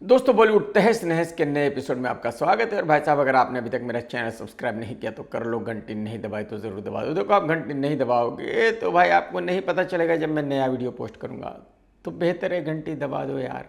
दोस्तों बॉलीवुड तहस नहस के नए एपिसोड में आपका स्वागत है। और भाई साहब, अगर आपने अभी तक मेरा चैनल सब्सक्राइब नहीं किया तो कर लो, घंटी नहीं दबाई तो ज़रूर दबा दो। देखो, आप घंटी नहीं दबाओगे तो भाई आपको नहीं पता चलेगा जब मैं नया वीडियो पोस्ट करूंगा, तो बेहतर है घंटी दबा दो यार।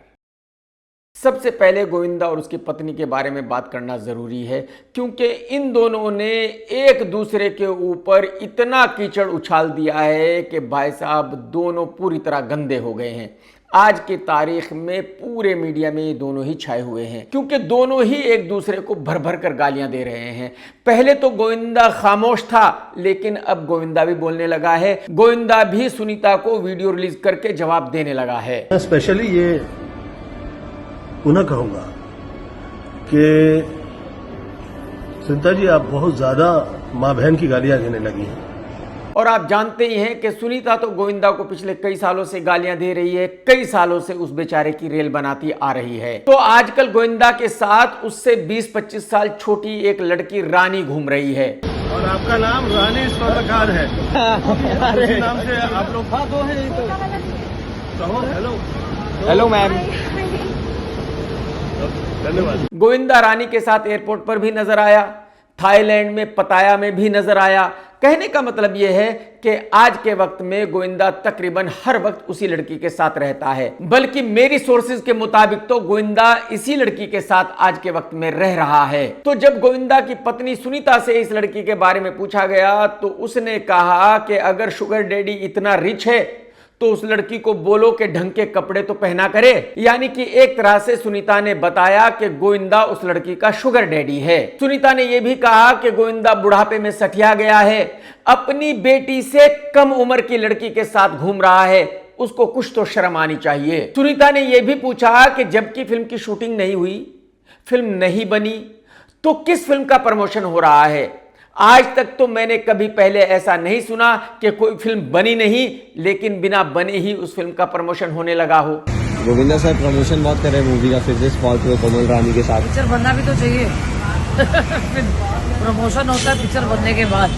सबसे पहले गोविंदा और उसकी पत्नी के बारे में बात करना ज़रूरी है, क्योंकि इन दोनों ने एक दूसरे के ऊपर इतना कीचड़ उछाल दिया है कि भाई साहब दोनों पूरी तरह गंदे हो गए हैं। आज की तारीख में पूरे मीडिया में ये दोनों ही छाए हुए हैं, क्योंकि दोनों ही एक दूसरे को भर भर कर गालियां दे रहे हैं। पहले तो गोविंदा खामोश था, लेकिन अब गोविंदा भी बोलने लगा है। गोविंदा भी सुनीता को वीडियो रिलीज करके जवाब देने लगा है। स्पेशली ये पुनः कहूंगा कि सुनीता जी, आप बहुत ज्यादा माँ बहन की गालियां देने लगी हैं। और आप जानते ही हैं कि सुनीता तो गोविंदा को पिछले कई सालों से गालियां दे रही है, कई सालों से उस बेचारे की रेल बनाती आ रही है। तो आजकल गोविंदा के साथ उससे 20-25 साल छोटी एक लड़की रानी घूम रही है। और आपका नाम रानी स्वर्णकार है। उसी नाम से आप लोग दो हैं तो कहो हेलो। Hello ma'am. धन्यवाद। गोविंदा रानी के साथ एयरपोर्ट पर भी नजर आया, थाईलैंड में पताया में भी नजर आया। कहने का मतलब यह है कि आज के वक्त में गोविंदा तकरीबन हर वक्त उसी लड़की के साथ रहता है। बल्कि मेरी सोर्सेज के मुताबिक तो गोविंदा इसी लड़की के साथ आज के वक्त में रह रहा है। तो जब गोविंदा की पत्नी सुनीता से इस लड़की के बारे में पूछा गया तो उसने कहा कि अगर शुगर डैडी इतना रिच है तो उस लड़की को बोलो कि ढंग के कपड़े तो पहना करे। यानी कि एक तरह से सुनीता ने बताया कि गोविंदा उस लड़की का शुगर डैडी है। सुनीता ने यह भी कहा कि गोविंदा बुढ़ापे में सठिया गया है, अपनी बेटी से कम उम्र की लड़की के साथ घूम रहा है, उसको कुछ तो शर्म आनी चाहिए। सुनीता ने यह भी पूछा कि जबकि फिल्म की शूटिंग नहीं हुई, फिल्म नहीं बनी, तो किस फिल्म का प्रमोशन हो रहा है। आज तक तो मैंने कभी पहले ऐसा नहीं सुना कि कोई फिल्म बनी नहीं लेकिन बिना बने ही उस फिल्म का प्रमोशन होने लगा हो। गोविंदा सर प्रमोशन बहुत कर रहे हैं मूवी का, फिर फॉल पे कोमल रानी के साथ। पिक्चर बनना भी तो चाहिए। प्रमोशन होता है पिक्चर बनने के बाद,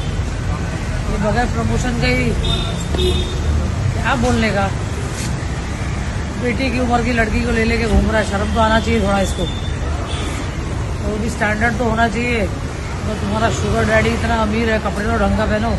ये बगैर प्रमोशन के ही क्या बोलने का। बेटी की उम्र की लड़की को ले लेके घूम रहा है, शर्म तो आना चाहिए थोड़ा इसको। तो भी स्टैंडर्ड तो होना चाहिए। तो तुम्हारा शुगर डैडी इतना अमीर है, कपड़े तो ढंग का पहनो।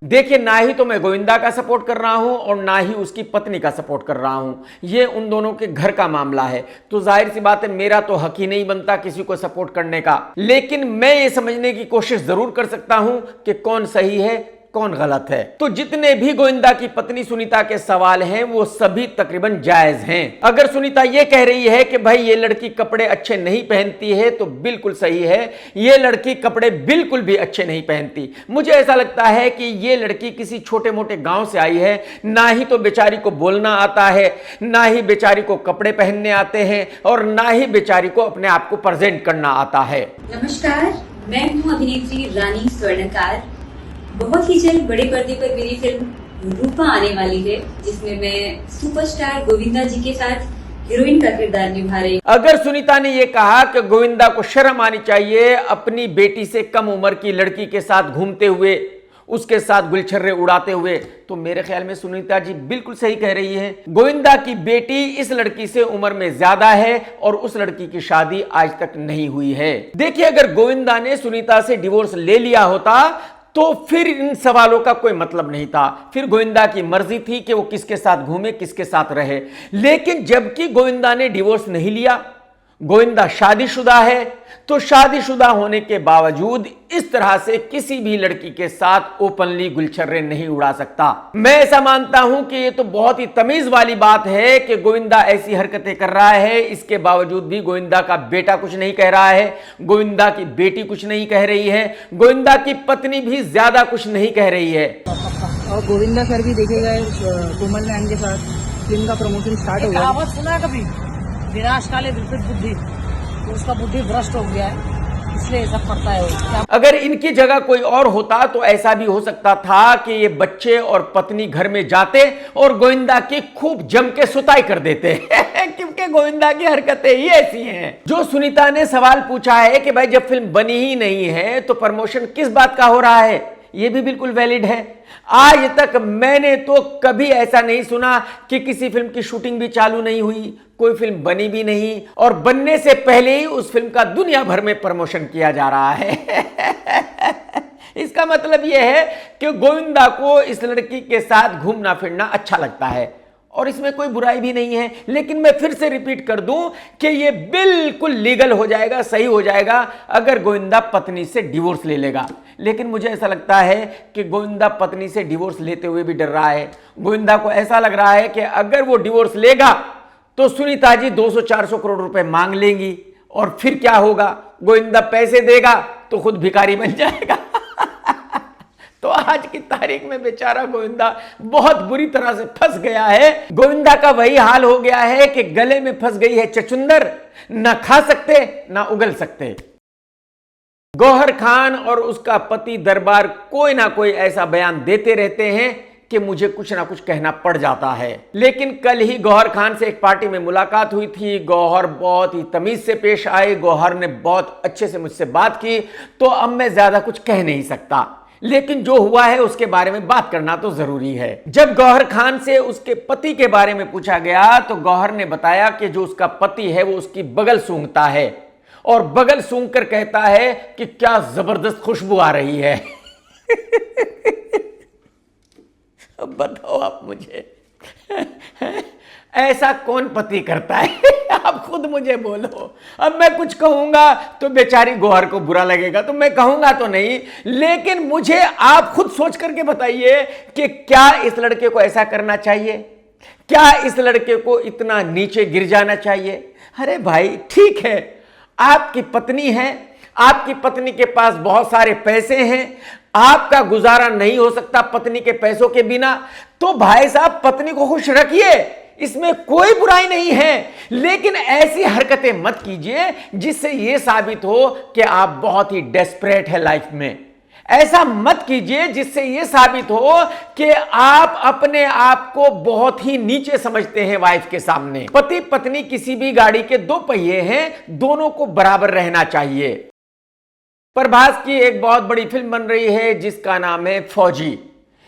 देखिए, ना ही तो मैं गोविंदा का सपोर्ट कर रहा हूं और ना ही उसकी पत्नी का सपोर्ट कर रहा हूं। ये उन दोनों के घर का मामला है, तो जाहिर सी बात है मेरा तो हक ही नहीं बनता किसी को सपोर्ट करने का। लेकिन मैं ये समझने की कोशिश जरूर कर सकता हूं कि कौन सही है कौन गलत है। तो जितने भी गोविंदा की पत्नी सुनीता के सवाल हैं वो सभी तकरीबन जायज हैं। अगर सुनीता ये कह रही है कि भाई ये लड़की कपड़े अच्छे नहीं पहनती है तो बिल्कुल सही है, ये लड़की कपड़े बिल्कुल भी अच्छे नहीं पहनती। मुझे ऐसा लगता है कि ये लड़की किसी छोटे मोटे गांव से आई है, ना ही तो बेचारी को बोलना आता है, ना ही बेचारी को कपड़े पहनने आते हैं और ना ही बेचारी को अपने आप को प्रेजेंट करना आता है। नमस्कार, मैं हूँ अभिनेत्री रानी स्वर्णकार। बहुत ही जल्द बड़े पर्दे पर मेरी फिल्म रूपा आने वाली है, जिसमें मैं सुपरस्टार गोविंदा जी के साथ हीरोइन का किरदार निभा रही हूँ। अगर सुनीता ने यह कहा कि गोविंदा को शर्म आनी चाहिए अपनी बेटी से कम उम्र की लड़की के साथ घूमते हुए, उसके साथ गुलछर्रे उड़ाते हुए, तो मेरे ख्याल में सुनीता जी बिल्कुल सही कह रही है। गोविंदा की बेटी इस लड़की से उम्र में ज्यादा है और उस लड़की की शादी आज तक नहीं हुई है। देखिए, अगर गोविंदा ने सुनीता से डिवोर्स ले लिया होता तो फिर इन सवालों का कोई मतलब नहीं था। फिर गोविंदा की मर्जी थी कि वो किसके साथ घूमे, किसके साथ रहे। लेकिन जबकि गोविंदा ने डिवोर्स नहीं लिया, गोविंदा शादीशुदा है, तो शादीशुदा होने के बावजूद इस तरह से किसी भी लड़की के साथ ओपनली गुलछर्रे नहीं उड़ा सकता। मैं ऐसा मानता हूं कि ये तो बहुत ही तमीज वाली बात है कि गोविंदा ऐसी हरकतें कर रहा है, इसके बावजूद भी गोविंदा का बेटा कुछ नहीं कह रहा है, गोविंदा की बेटी कुछ नहीं कह रही है, गोविंदा की पत्नी भी ज्यादा कुछ नहीं कह रही है। और गोविंदा सर भी देखे गए कोमल रानी के साथ फिल्म का प्रमोशन स्टार्ट हो गया। कहावत सुना है कभी, विनाश काले विपरीत बुद्धि, तो उसका बुद्धि भ्रष्ट हो गया है, इसलिए सब पड़ता है। अगर इनकी जगह कोई और होता तो ऐसा भी हो सकता था कि ये बच्चे और पत्नी घर में जाते और गोविंदा की खूब जम के सुताई कर देते क्योंकि गोविंदा की हरकतें ही ऐसी हैं। जो सुनीता ने सवाल पूछा है कि भाई जब फिल्म बनी ही नहीं है तो प्रमोशन किस बात का हो रहा है, ये भी बिल्कुल वैलिड है। आज तक मैंने तो कभी ऐसा नहीं सुना कि किसी फिल्म की शूटिंग भी चालू नहीं हुई, कोई फिल्म बनी भी नहीं और बनने से पहले ही उस फिल्म का दुनिया भर में प्रमोशन किया जा रहा है। इसका मतलब यह है कि गोविंदा को इस लड़की के साथ घूमना फिरना अच्छा लगता है और इसमें कोई बुराई भी नहीं है। लेकिन मैं फिर से रिपीट कर दूं कि यह बिल्कुल लीगल हो जाएगा, सही हो जाएगा अगर गोविंदा पत्नी से डिवोर्स ले लेगा। लेकिन मुझे ऐसा लगता है कि गोविंदा पत्नी से डिवोर्स लेते हुए भी डर रहा है। गोविंदा को ऐसा लग रहा है कि अगर वो डिवोर्स लेगा तो सुनीता जी 200-400 करोड़ रुपए मांग लेंगी और फिर क्या होगा, गोविंदा पैसे देगा तो खुद भिखारी बन जाएगा। तो आज की तारीख में बेचारा गोविंदा बहुत बुरी तरह से फंस गया है। गोविंदा का वही हाल हो गया है कि गले में फंस गई है चचुंदर, ना खा सकते ना उगल सकते। गौहर खान और उसका पति दरबार कोई ना कोई ऐसा बयान देते रहते हैं कि मुझे कुछ ना कुछ कहना पड़ जाता है। लेकिन कल ही गौहर खान से एक पार्टी में मुलाकात हुई थी। गौहर बहुत ही तमीज से पेश आए, गौहर ने बहुत अच्छे से मुझसे बात की, तो अब मैं ज्यादा कुछ कह नहीं सकता। लेकिन जो हुआ है उसके बारे में बात करना तो जरूरी है। जब गौहर खान से उसके पति के बारे में पूछा गया तो गौहर ने बताया कि जो उसका पति है वो उसकी बगल सूंघता है और बगल सूंघ कर कहता है कि क्या जबरदस्त खुशबू आ रही है। अब बताओ आप मुझे, ऐसा कौन पति करता है? आप खुद मुझे बोलो। अब मैं कुछ कहूंगा तो बेचारी गौहर को बुरा लगेगा, तो मैं कहूंगा तो नहीं, लेकिन मुझे आप खुद सोच करके बताइए कि क्या इस लड़के को ऐसा करना चाहिए? क्या इस लड़के को इतना नीचे गिर जाना चाहिए? अरे भाई ठीक है, आपकी पत्नी है, आपकी पत्नी के पास बहुत सारे पैसे हैं, आपका गुजारा नहीं हो सकता पत्नी के पैसों के बिना, तो भाई साहब पत्नी को खुश रखिए, इसमें कोई बुराई नहीं है। लेकिन ऐसी हरकतें मत कीजिए जिससे यह साबित हो कि आप बहुत ही डेस्परेट है लाइफ में। ऐसा मत कीजिए जिससे यह साबित हो कि आप अपने आप को बहुत ही नीचे समझते हैं वाइफ के सामने। पति पत्नी किसी भी गाड़ी के दो पहिए हैं, दोनों को बराबर रहना चाहिए। प्रभास की एक बहुत बड़ी फिल्म बन रही है जिसका नाम है फौजी।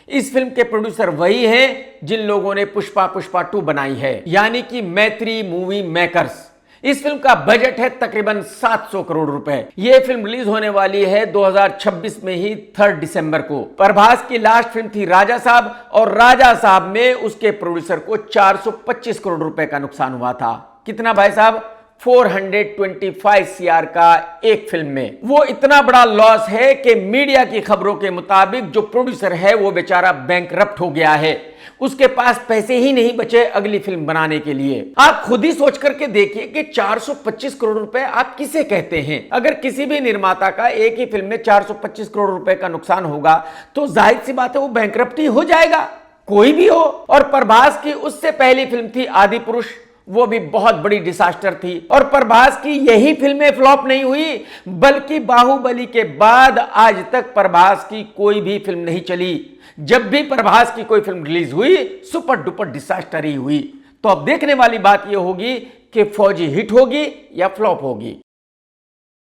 इस फिल्म के प्रोड्यूसर वही हैं जिन लोगों ने पुष्पा 2 बनाई है, यानी कि मैत्री मूवी मेकर्स। इस फिल्म का बजट है तकरीबन 700 करोड़ रुपए। यह फिल्म रिलीज होने वाली है 2026 में ही 3 दिसंबर को। प्रभास की लास्ट फिल्म थी राजा साहब और राजा साहब में उसके प्रोड्यूसर को 425 करोड़ रुपए का नुकसान हुआ था। कितना भाई साहब? 425 CR का एक फिल्म में। वो इतना बड़ा लॉस है कि मीडिया की खबरों के मुताबिक जो प्रोड्यूसर है वो बेचारा बैंकरप्ट हो गया है, उसके पास पैसे ही नहीं बचे अगली फिल्म बनाने के लिए। आप खुद ही सोच करके देखिए कि 425 करोड़ रुपए आप किसे कहते हैं? अगर किसी भी निर्माता का एक ही फिल्म में 425 करोड़ रुपए का नुकसान होगा तो जाहिर सी बात है वो बैंकरप्ट ही हो जाएगा, कोई भी हो। और प्रभास की उससे पहली फिल्म थी आदि पुरुष, वो भी बहुत बड़ी डिसास्टर थी। और प्रभास की यही फिल्में फ्लॉप नहीं हुई, बल्कि बाहुबली के बाद आज तक प्रभास की कोई भी फिल्म नहीं चली। जब भी प्रभास की कोई फिल्म रिलीज हुई सुपर डुपर डिसास्टर ही हुई। तो अब देखने वाली बात यह होगी कि फौजी हिट होगी या फ्लॉप होगी।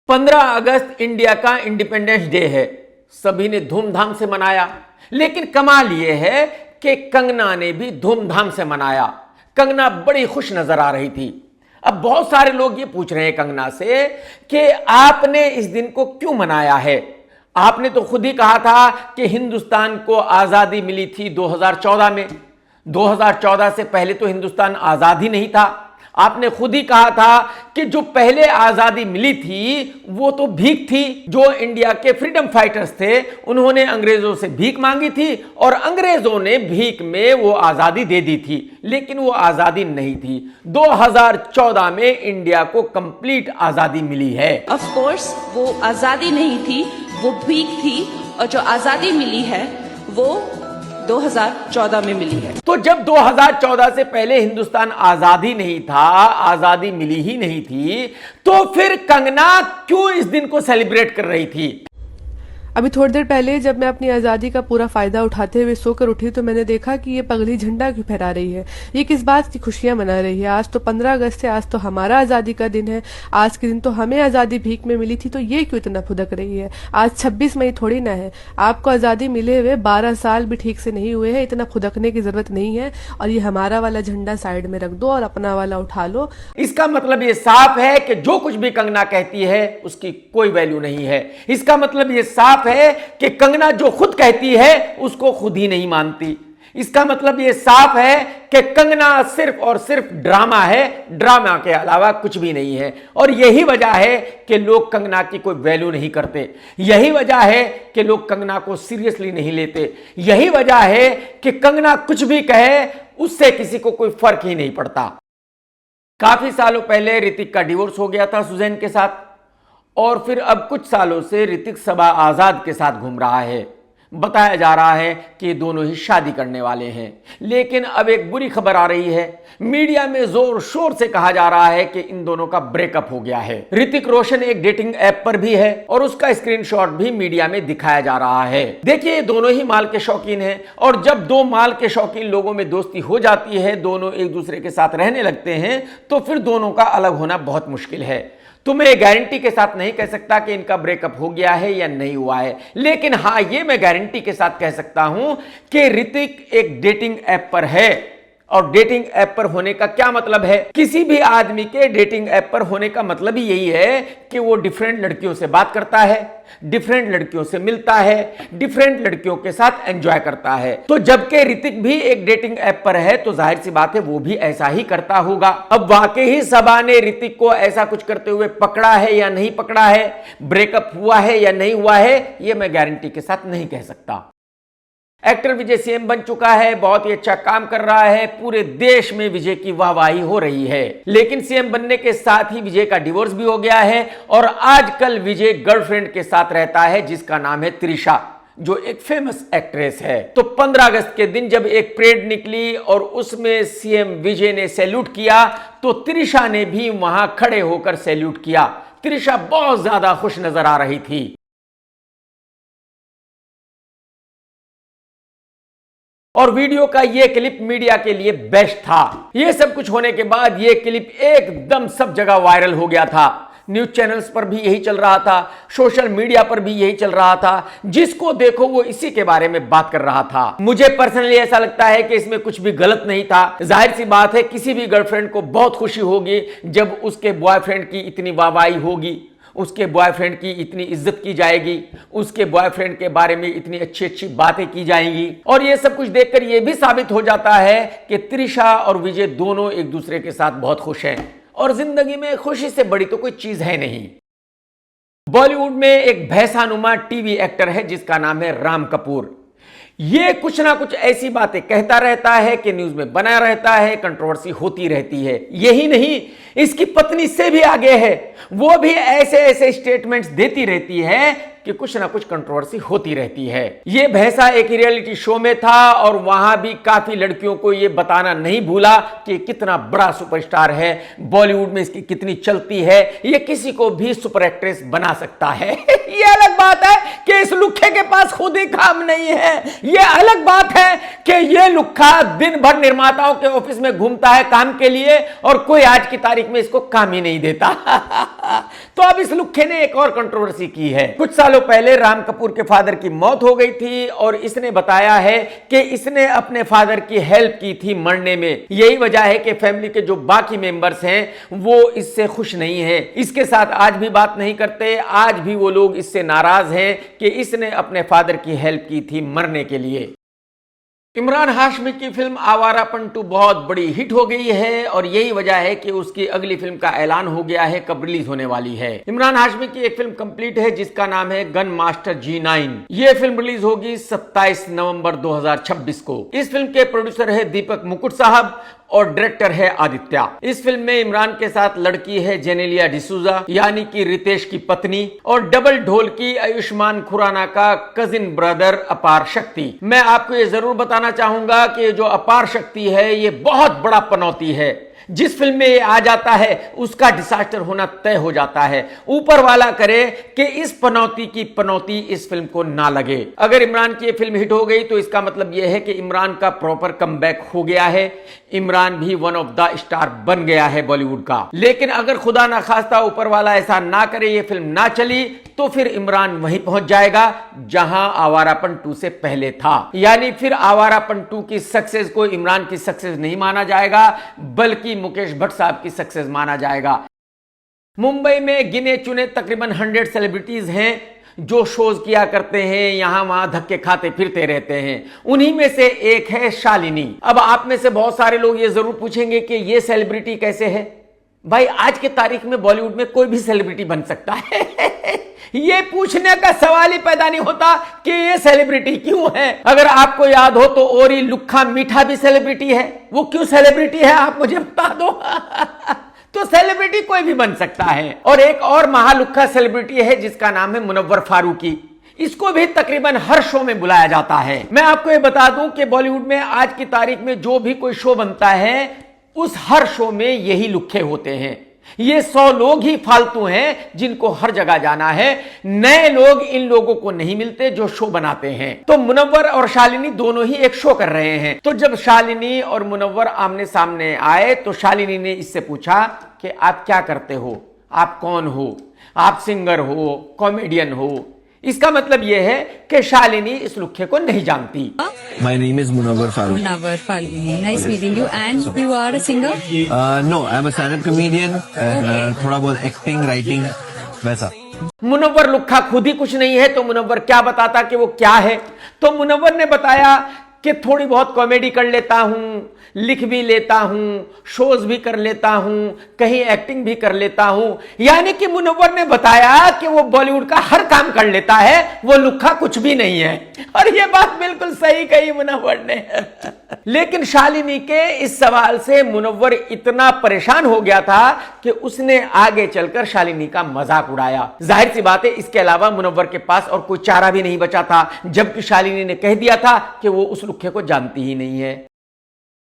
15 अगस्त इंडिया का इंडिपेंडेंस डे है, सभी ने धूमधाम से मनाया। लेकिन कमाल यह है कि कंगना ने भी धूमधाम से मनाया। कंगना बड़ी खुश नजर आ रही थी। अब बहुत सारे लोग ये पूछ रहे हैं कंगना से कि आपने इस दिन को क्यों मनाया है? आपने तो खुद ही कहा था कि हिंदुस्तान को आजादी मिली थी 2014 में। 2014 से पहले तो हिंदुस्तान आजाद ही नहीं था। आपने खुद ही कहा था कि जो पहले आजादी मिली थी वो तो भीख थी। जो इंडिया के फ्रीडम फाइटर्स थे उन्होंने अंग्रेजों से भीख मांगी थी और अंग्रेजों ने भीख में वो आजादी दे दी थी, लेकिन वो आजादी नहीं थी। 2014 में इंडिया को कंप्लीट आजादी मिली है। ऑफ कोर्स वो आजादी नहीं थी, वो भीख थी, और जो आजादी मिली है वो 2014 में मिली है। तो जब 2014 से पहले हिंदुस्तान आजादी नहीं था, आजादी मिली ही नहीं थी, तो फिर कंगना क्यों इस दिन को सेलिब्रेट कर रही थी? अभी थोड़ी देर पहले जब मैं अपनी आज़ादी का पूरा फायदा उठाते हुए सोकर उठी तो मैंने देखा कि ये पगली झंडा क्यों फहरा रही है, ये किस बात की खुशियां मना रही है। आज तो 15 अगस्त है, आज तो हमारा आज़ादी का दिन है, आज के दिन तो हमें आज़ादी भीख में मिली थी, तो ये क्यों इतना फुदक रही है। आज 26 मई थोड़ी ना है, आपको आज़ादी मिले हुए 12 साल भी ठीक से नहीं हुए हैं, इतना फुदकने की जरूरत नहीं है। और ये हमारा वाला झंडा साइड में रख दो और अपना वाला उठा लो। इसका मतलब ये साफ है कि जो कुछ भी कंगना कहती है उसकी कोई वैल्यू नहीं है। इसका मतलब ये साफ है कि कंगना जो खुद कहती है उसको खुद ही नहीं मानती। इसका मतलब ये साफ है कि कंगना सिर्फ और सिर्फ ड्रामा है, ड्रामा के अलावा कुछ भी नहीं है। और यही वजह है कि लोग कंगना की कोई वैल्यू नहीं करते, यही वजह है कि लोग कंगना को सीरियसली नहीं लेते, यही वजह है कि कंगना कुछ भी कहे उससे किसी को कोई फर्क ही नहीं पड़ता। काफी सालों पहले ऋतिक का डिवोर्स हो गया था सुजैन के साथ, और फिर अब कुछ सालों से ऋतिक सबा आजाद के साथ घूम रहा है। बताया जा रहा है कि ये दोनों ही शादी करने वाले हैं। लेकिन अब एक बुरी खबर आ रही है, मीडिया में जोर शोर से कहा जा रहा है कि इन दोनों का ब्रेकअप हो गया है। ऋतिक रोशन एक डेटिंग ऐप पर भी है और उसका स्क्रीनशॉट भी मीडिया में दिखाया जा रहा है। देखिए, ये दोनों ही माल के शौकीन हैं, और जब दो माल के शौकीन लोगों में दोस्ती हो जाती है, दोनों एक दूसरे के साथ रहने लगते हैं, तो फिर दोनों का अलग होना बहुत मुश्किल है। तो मैं गारंटी के साथ नहीं कह सकता कि इनका ब्रेकअप हो गया है या नहीं हुआ है, लेकिन हां, ये मैं गारंटी के साथ कह सकता हूं कि ऋतिक एक डेटिंग ऐप पर है। और डेटिंग ऐप पर होने का क्या मतलब है? किसी भी आदमी के डेटिंग ऐप पर होने का मतलब ही यही है कि वो डिफरेंट लड़कियों से बात करता है, डिफरेंट लड़कियों से मिलता है, डिफरेंट लड़कियों के साथ एंजॉय करता है। तो जबकि ऋतिक भी एक डेटिंग ऐप पर है, तो जाहिर सी बात है वो भी ऐसा ही करता होगा। अब वाकई ही सबा ने ऋतिक को ऐसा कुछ करते हुए पकड़ा है या नहीं पकड़ा है, ब्रेकअप हुआ है या नहीं हुआ है, यह मैं गारंटी के साथ नहीं कह सकता। एक्टर विजय सीएम बन चुका है, बहुत ही अच्छा काम कर रहा है, पूरे देश में विजय की वाहवाही हो रही है। लेकिन सीएम बनने के साथ ही विजय का डिवोर्स भी हो गया है, और आजकल विजय गर्लफ्रेंड के साथ रहता है जिसका नाम है त्रिशा, जो एक फेमस एक्ट्रेस है। तो 15 अगस्त के दिन जब एक परेड निकली और उसमें सीएम विजय ने सैल्यूट किया, तो त्रिशा ने भी वहां खड़े होकर सैल्यूट किया। त्रिशा बहुत ज्यादा खुश नजर आ रही थी। और वीडियो का यह क्लिप मीडिया के लिए बेस्ट था। यह सब कुछ होने के बाद यह क्लिप एकदम सब जगह वायरल हो गया था। न्यूज चैनल्स पर भी यही चल रहा था, सोशल मीडिया पर भी यही चल रहा था, जिसको देखो वो इसी के बारे में बात कर रहा था। मुझे पर्सनली ऐसा लगता है कि इसमें कुछ भी गलत नहीं था। जाहिर सी बात है, किसी भी गर्लफ्रेंड को बहुत खुशी होगी जब उसके बॉयफ्रेंड की इतनी वाहवाही होगी, उसके बॉयफ्रेंड की इतनी इज्जत की जाएगी, उसके बॉयफ्रेंड के बारे में इतनी अच्छी अच्छी बातें की जाएंगी। और ये सब कुछ देखकर यह भी साबित हो जाता है कि त्रिशा और विजय दोनों एक दूसरे के साथ बहुत खुश हैं, और जिंदगी में खुशी से बड़ी तो कोई चीज है नहीं। बॉलीवुड में एक भैंसानुमा टीवी एक्टर है जिसका नाम है राम कपूर। ये कुछ ना कुछ ऐसी बातें कहता रहता है कि न्यूज में बना रहता है, कंट्रोवर्सी होती रहती है। यही नहीं, इसकी पत्नी से भी आगे है, वो भी ऐसे ऐसे स्टेटमेंट्स देती रहती है कि कुछ ना कुछ कंट्रोवर्सी होती रहती है। ये भैंसा एक रियलिटी शो में था और वहां भी काफी लड़कियों को ये बताना नहीं भूला कि कितना बड़ा सुपरस्टार है, बॉलीवुड में इसकी कितनी चलती है, ये किसी को भी सुपर एक्ट्रेस बना सकता है। ये अलग बात है कि इस लुक्खे के पास खुद ही काम नहीं है। ये अलग बात है कि ये लुक्खा दिन भर निर्माताओं के ऑफिस में घूमता है काम के लिए, और कोई आज की तारीख में इसको काम ही नहीं देता। तो अब इस लुक्खे ने एक और कंट्रोवर्सी की है। कुछ सालों पहले राम कपूर के फादर की मौत हो गई थी, और इसने बताया है कि इसने अपने फादर की हेल्प की थी मरने में। यही वजह है कि फैमिली के जो बाकी मेंबर्स हैं वो इससे खुश नहीं हैं, इसके साथ आज भी बात नहीं करते। आज भी वो लोग इससे नाराज हैं कि इसने अपने फादर की हेल्प की थी मरने के लिए। इमरान हाशमी की फिल्म आवारापन 2 बहुत बड़ी हिट हो गई है, और यही वजह है कि उसकी अगली फिल्म का ऐलान हो गया है, कब रिलीज होने वाली है। इमरान हाशमी की एक फिल्म कंप्लीट है जिसका नाम है गन मास्टर G9। यह फिल्म रिलीज होगी 27 नवंबर 2026 को। इस फिल्म के प्रोड्यूसर है दीपक मुकुट साहब और डायरेक्टर है आदित्य। इस फिल्म में इमरान के साथ लड़की है जेनेलिया डिसूजा, यानी कि रितेश की पत्नी, और डबल ढोल की आयुष्मान खुराना का कजिन ब्रदर अपार शक्ति। मैं आपको ये जरूर बताना चाहूंगा कि जो अपार शक्ति है ये बहुत बड़ा पनौती है। जिस फिल्म में ये आ जाता है उसका डिसास्टर होना तय हो जाता है। ऊपर वाला करे कि इस पनौती की पनौती इस फिल्म को ना लगे। अगर इमरान की ये फिल्म हिट हो गई तो इसका मतलब यह है कि इमरान का प्रॉपर कमबैक हो गया है, इमरान भी वन ऑफ द स्टार बन गया है बॉलीवुड का। लेकिन अगर खुदा ना खास्ता ऊपर वाला ऐसा ना करे, ये फिल्म ना चली, तो फिर इमरान वहीं पहुंच जाएगा जहां आवारापन 2 से पहले था। यानी फिर आवारापन 2 की सक्सेस को इमरान की सक्सेस नहीं माना जाएगा, बल्कि मुकेश भट्ट साहब की सक्सेस माना जाएगा। मुंबई में गिने चुने तकरीबन 100 सेलिब्रिटीज हैं जो शोज किया करते हैं, यहां वहां धक्के खाते फिरते रहते हैं। उन्हीं में से एक है शालिनी। अब आप में से बहुत सारे लोग ये जरूर पूछेंगे कि ये सेलिब्रिटी कैसे है। भाई आज के तारीख में बॉलीवुड में कोई भी सेलिब्रिटी बन सकता है ये पूछने का सवाल ही पैदा नहीं होता कि ये सेलिब्रिटी क्यों है। अगर आपको याद हो तो ओरी लुक्खा मीठा भी सेलिब्रिटी है। वो क्यों सेलिब्रिटी है आप मुझे बता दो तो सेलिब्रिटी कोई भी बन सकता है। और एक और महालुक्खा सेलिब्रिटी है जिसका नाम है मुनव्वर फारूकी। इसको भी तकरीबन हर शो में बुलाया जाता है। मैं आपको ये बता दूं कि बॉलीवुड में आज की तारीख में जो भी कोई शो बनता है उस हर शो में यही लुक्खे होते हैं। ये 100 लोग ही फालतू हैं जिनको हर जगह जाना है। नए लोग इन लोगों को नहीं मिलते जो शो बनाते हैं। तो मुनव्वर और शालिनी दोनों ही एक शो कर रहे हैं। तो जब शालिनी और मुनव्वर आमने सामने आए तो शालिनी ने इससे पूछा कि आप क्या करते हो, आप कौन हो, आप सिंगर हो, कॉमेडियन हो। इसका मतलब यह है कि शालिनी इस लुक्खे को नहीं जानती। My name is Munawwar Farooq. Munawwar Farooq. Nice meeting you. And you are a singer? No, I'm a stand-up comedian. थोड़ा बहुत एक्टिंग, राइटिंग वैसा। मुनव्वर लुक्खा खुद ही कुछ नहीं है तो मुनव्वर क्या बताता कि वो क्या है। तो मुनव्वर ने बताया कि थोड़ी बहुत कॉमेडी कर लेता हूं, लिख भी लेता हूं, शोज भी कर लेता हूं, कहीं एक्टिंग भी कर लेता हूं। यानी कि मुनव्वर ने बताया कि वो बॉलीवुड का हर काम कर लेता है, वो लुक्खा कुछ भी नहीं है। और ये बात बिल्कुल सही कही मुनव्वर ने लेकिन शालिनी के इस सवाल से मुनव्वर इतना परेशान हो गया था कि उसने आगे चलकर शालिनी का मजाक उड़ाया। जाहिर सी बात है इसके अलावा मुनव्वर के पास और कोई चारा भी नहीं बचा था, जबकि शालिनी ने कह दिया था कि वो उस लुक्खे को जानती ही नहीं है।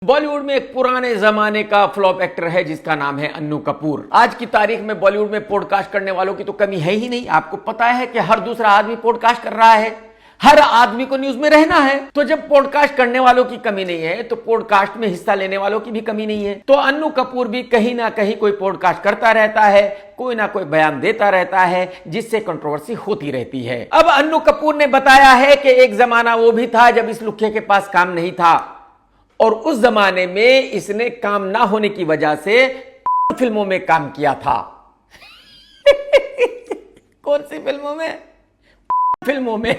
बॉलीवुड में एक पुराने जमाने का फ्लॉप एक्टर है जिसका नाम है अन्नू कपूर। आज की तारीख में बॉलीवुड में पॉडकास्ट करने वालों की तो कमी है ही नहीं। आपको पता है कि हर दूसरा आदमी पॉडकास्ट कर रहा है, हर आदमी को न्यूज में रहना है। तो जब पॉडकास्ट करने वालों की कमी नहीं है तो पॉडकास्ट में हिस्सा लेने वालों की भी कमी नहीं है। तो अन्नू कपूर भी कहीं ना कहीं कोई पॉडकास्ट करता रहता है, कोई ना कोई बयान देता रहता है जिससे कंट्रोवर्सी होती रहती है। अब अन्नू कपूर ने बताया है कि एक जमाना वो भी था जब इस लुक्खे के पास काम नहीं था और उस जमाने में इसने काम ना होने की वजह से फिल्मों में काम किया था कौन सी फिल्मों में? फिल्मों में।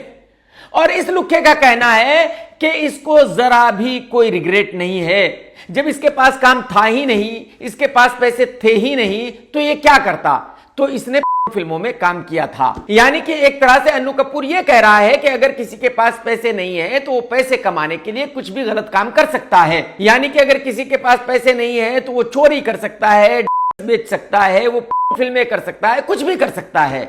और इस लुक्खे का कहना है कि इसको जरा भी कोई रिग्रेट नहीं है। जब इसके पास काम था ही नहीं, इसके पास पैसे थे ही नहीं, तो ये क्या करता? तो इसने फिल्मों में काम किया था। यानी कि एक तरह से अन्नू कपूर यह कह रहा है कि अगर किसी के पास पैसे नहीं है तो वो पैसे कमाने के लिए कुछ भी गलत काम कर सकता है। यानी कि अगर किसी के पास पैसे नहीं है तो वो चोरी कर सकता है, बेच सकता है, वो फिल्में कर सकता है, कुछ भी कर सकता है।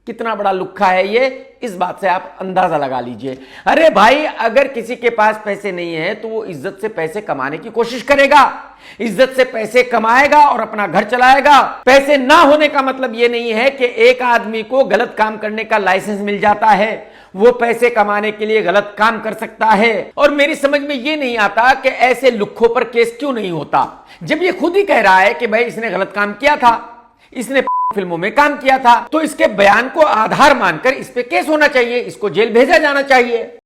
कितना बड़ा लुक्खा है ये, इस बात से आप अंदाजा लगा लीजिए। अरे भाई अगर किसी के पास पैसे नहीं है तो वो इज्जत से पैसे कमाने की कोशिश करेगा, इज्जत से पैसे कमाएगा और अपना घर चलाएगा। पैसे ना होने का मतलब ये नहीं है कि एक आदमी को गलत काम करने का लाइसेंस मिल जाता है, वो पैसे कमाने के लिए गलत काम कर सकता है। और मेरी समझ में ये नहीं आता कि ऐसे लुक्खों पर केस क्यों नहीं होता, जब ये खुद ही कह रहा है कि भाई इसने गलत काम किया था, इसने फिल्मों में काम किया था, तो इसके बयान को आधार मानकर इस पे केस होना चाहिए, इसको जेल भेजा जाना चाहिए।